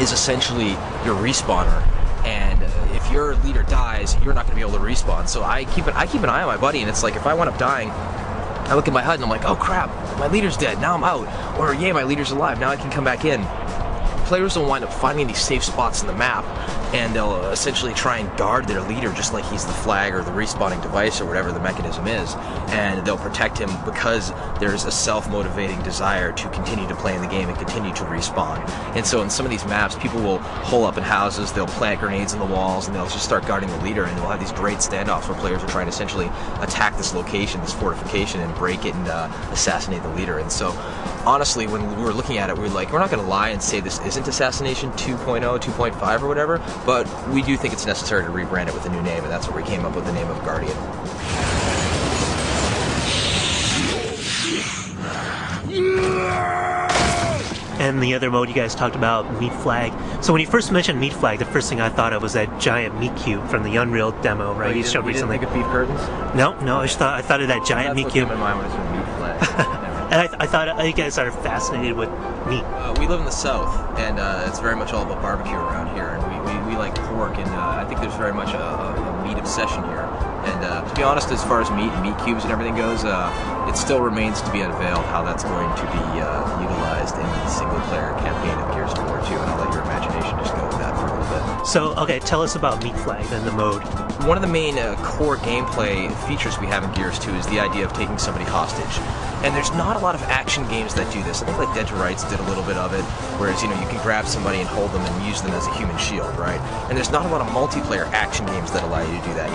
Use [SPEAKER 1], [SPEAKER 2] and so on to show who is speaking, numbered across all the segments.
[SPEAKER 1] is essentially your respawner. And if your leader dies, you're not going to be able to respawn. So I keep an eye on my buddy, and it's like if I wind up dying, I look at my HUD and I'm like, oh crap, my leader's dead, now I'm out. Or yay, my leader's alive, now I can come back in. Players will wind up finding these safe spots in the map, and they'll essentially try and guard their leader just like he's the flag or the respawning device or whatever the mechanism is, and they'll protect him because there's a self-motivating desire to continue to play in the game and continue to respawn. And so in some of these maps, people will hole up in houses, they'll plant grenades in the walls, and they'll just start guarding the leader, and they'll have these great standoffs where players are trying to essentially attack this location, this fortification, and break it and assassinate the leader. And so honestly, when we were looking at it, we were like, we're not going to lie and say this isn't Assassination 2.0, 2.5 or whatever, but we do think it's necessary to rebrand it with a new name, and that's where we came up with the name of Guardian.
[SPEAKER 2] And the other mode you guys talked about, Meat Flag. So when you first mentioned Meat Flag, the first thing I thought of was that giant meat cube from the Unreal demo, right?
[SPEAKER 1] You showed recently. Didn't think of beef curtains?
[SPEAKER 2] No, I thought of that giant meat cube.
[SPEAKER 1] That's what came in mind when I said Meat Flag.
[SPEAKER 2] And I thought you guys are fascinated with meat.
[SPEAKER 1] We live in the South, and it's very much all about barbecue around here, and we like pork, and I think there's very much a meat obsession here. And to be honest, as far as meat cubes and everything goes, it still remains to be unveiled how that's going to be utilized in the single-player campaign of Gears of War 2, and I'll let your imagination just go with that for a little bit.
[SPEAKER 2] So, okay, tell us about Meat Flag and the mode.
[SPEAKER 1] One of the main core gameplay features we have in Gears 2 is the idea of taking somebody hostage. And there's not a lot of action games that do this. I think like Dead to Rights did a little bit of it, whereas, you can grab somebody and hold them and use them as a human shield, right? And there's not a lot of multiplayer action games that allow you to do that.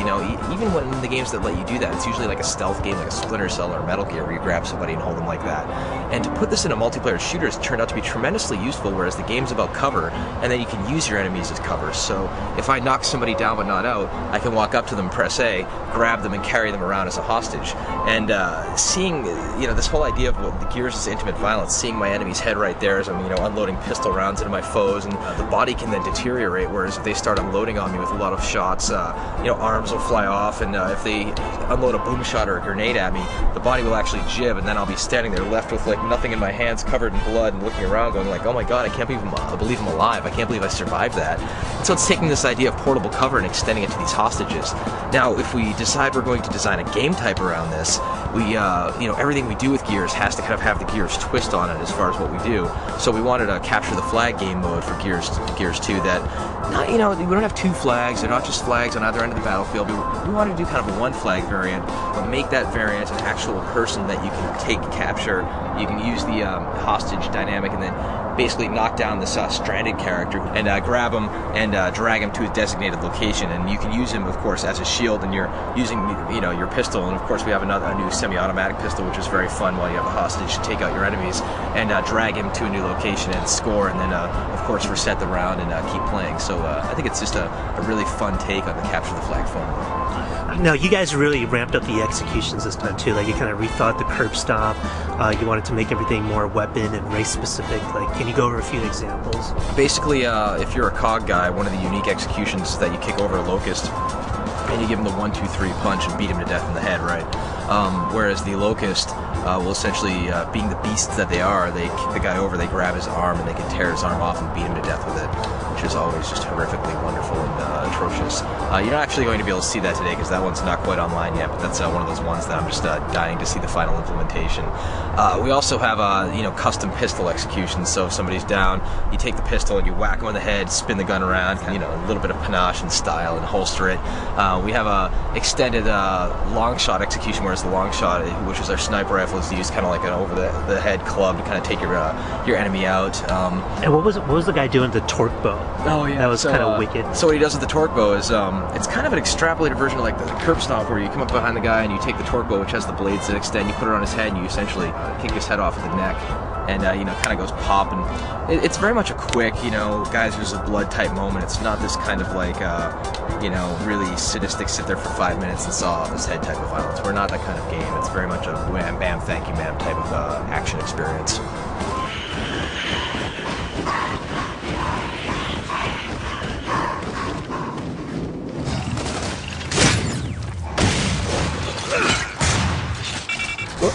[SPEAKER 1] Even when the games that let you do that, it's usually like a stealth game like a Splinter Cell or Metal Gear where you grab somebody and hold them like that. And to put this in a multiplayer shooter has turned out to be tremendously useful, whereas the game's about cover, and then you can use your enemies as cover. So if I knock somebody down but not out, I can walk up to them, press A, grab them, and carry them around as a hostage. And seeing, this whole idea of what the Gears is intimate violence, seeing my enemy's head right there as I'm, unloading pistol rounds into my foes, and the body can then deteriorate, whereas if they start unloading on me with a lot of shots, arms will fly off, and if they unload a boom shot or a grenade at me, the body will actually jib, and then I'll be standing there left with like nothing in my hands, covered in blood, and looking around going like, oh my god, I can't believe I'm alive, I can't believe I survived that. And so it's taking this idea of portable cover and extending it to these hostages. Now, if we decide we're going to design a game type around this, we, everything we do with Gears has to kind of have the Gears twist on it as far as what we do. So we wanted to capture the flag game mode for Gears 2 that, we don't have two flags, they're not just flags on either end of the battlefield. We wanted to do kind of a one flag variant, but make that variant an actual person that you can take capture. You can use the hostage dynamic and then basically knock down this stranded character and grab him and drag him to his designated location. And you can use him, of course, as a shield, and you're using, your pistol. And of course, we have a new semi-automatic pistol, which is very fun while you have a hostage to take out your enemies and drag him to a new location and score, and then, of course, reset the round and keep playing. So I think it's just a really fun take on the capture the flag formula.
[SPEAKER 2] Now, you guys really ramped up the executions this time too. Like, you kind of rethought the curb stop. You wanted to make everything more weapon and race specific. Like, can you go over a few examples?
[SPEAKER 1] Basically, if you're a COG guy, one of the unique executions is that you kick over a Locust and you give him the 1-2-3 punch and beat him to death in the head, right? Whereas the Locust will essentially, being the beasts that they are, they kick the guy over, they grab his arm, and they can tear his arm off and beat him to death with it, which is always just horrifically wonderful and atrocious. You're not actually going to be able to see that today because that one's not quite online yet, but that's one of those ones that I'm just dying to see the final implementation. We also have custom pistol executions. So if somebody's down, you take the pistol and you whack them on the head, spin the gun around, a little bit of panache and style, and holster it. We have a extended long shot execution, whereas the long shot, which is our sniper rifle, is used kind of like an over the head club to kind of take your enemy out.
[SPEAKER 2] And what was the guy doing with the torque bow?
[SPEAKER 1] Oh yeah,
[SPEAKER 2] that was kind of wicked.
[SPEAKER 1] So what he does with the torque bow is it's kind of an extrapolated version of like the curb stomp, where you come up behind the guy and you take the torque bow, which has the blades that extend, you put it on his head, and you essentially kick his head off at the neck, and kind of goes pop. And it's very much a quick, geysers of blood type moment. It's not this kind of like really sadistic sit there for 5 minutes and saw off his head type of violence. We're not that kind of game. It's very much a wham bam thank you ma'am type of action experience.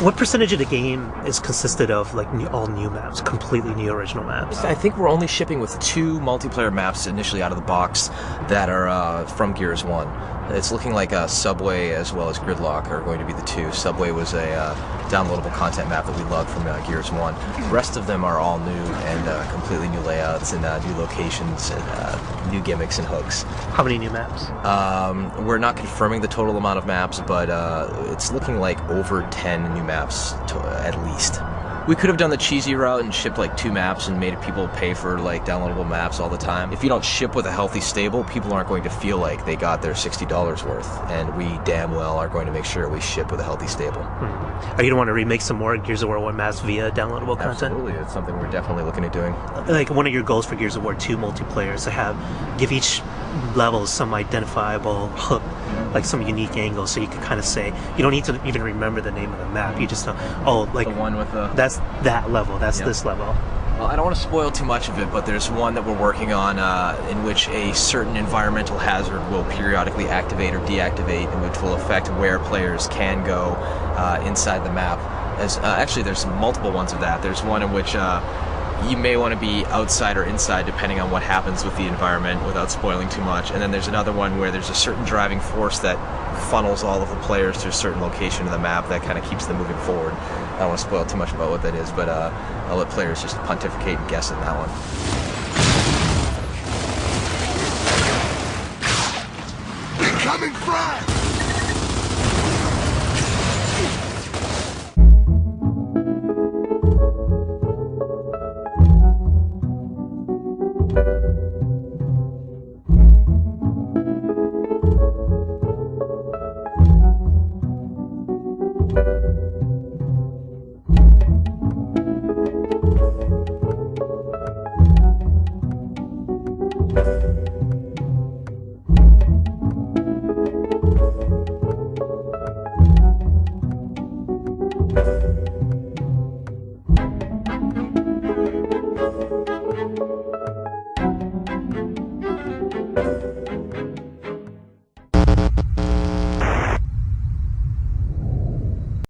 [SPEAKER 2] What percentage of the game is consisted of like all new maps, completely new original maps?
[SPEAKER 1] I think we're only shipping with 2 multiplayer maps initially out of the box that are from Gears 1. It's looking like Subway as well as Gridlock are going to be the 2. Subway was a downloadable content map that we loved from Gears 1. The rest of them are all new and completely new layouts and new locations and new gimmicks and hooks.
[SPEAKER 2] How many new maps?
[SPEAKER 1] We're not confirming the total amount of maps, but it's looking like over 10 new maps at least. We could have done the cheesy route and shipped like 2 maps and made people pay for like downloadable maps all the time. If you don't ship with a healthy stable, people aren't going to feel like they got their $60 worth, and we damn well are going to make sure we ship with a healthy stable.
[SPEAKER 2] Are you going to want to remake some more Gears of War 1 maps via downloadable content?
[SPEAKER 1] Absolutely, it's something we're definitely looking at doing.
[SPEAKER 2] Like one of your goals for Gears of War 2 multiplayer is to give each level some identifiable hook, like some unique angle, so you can kind of say, you don't need to even remember the name of the map, you just know, oh, like
[SPEAKER 1] The one with the...
[SPEAKER 2] that's that level, that's
[SPEAKER 1] Yep.
[SPEAKER 2] this level.
[SPEAKER 1] Well, I don't want to spoil too much of it, but there's one that we're working on in which a certain environmental hazard will periodically activate or deactivate, and which will affect where players can go inside the map. Actually, there's multiple ones of that. There's one in which you may want to be outside or inside depending on what happens with the environment without spoiling too much. And then there's another one where there's a certain driving force that funnels all of the players to a certain location of the map that kind of keeps them moving forward. I don't want to spoil too much about what that is, but I'll let players just pontificate and guess at that one.
[SPEAKER 3] Incoming frag!